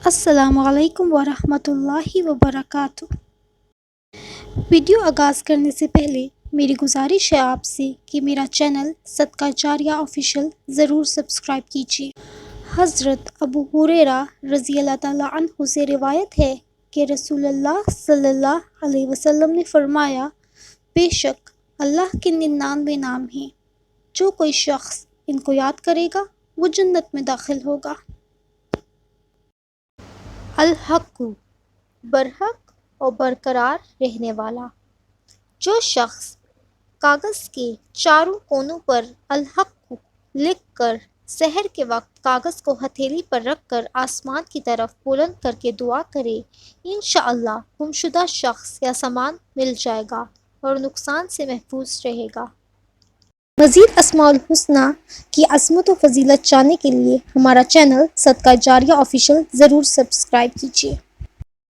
السلام علیکم ورحمۃ اللہ وبرکاتہ۔ ویڈیو آغاز کرنے سے پہلے میری گزارش ہے آپ سے کہ میرا چینل صدقہ جاریہ آفیشیل ضرور سبسکرائب کیجیے۔ حضرت ابو ہریرہ رضی اللہ تعالیٰ عنہ سے روایت ہے کہ رسول اللہ صلی اللہ علیہ وسلم نے فرمایا، بے شک اللہ کے 99 نام ہیں، جو کوئی شخص ان کو یاد کرے گا وہ جنت میں داخل ہوگا۔ الحق، برحق اور برقرار رہنے والا۔ جو شخص کاغذ کے چاروں کونوں پر الحق لکھ کر سحر کے وقت کاغذ کو ہتھیلی پر رکھ کر آسمان کی طرف بلند کر کے دعا کرے، انشاءاللہ گمشدہ شخص یا سامان مل جائے گا اور نقصان سے محفوظ رہے گا۔ مزید اسماء الحسنی کی عظمت و فضیلت جاننے کے لیے ہمارا چینل صدقہ جاریہ آفیشیل ضرور سبسکرائب کیجیے۔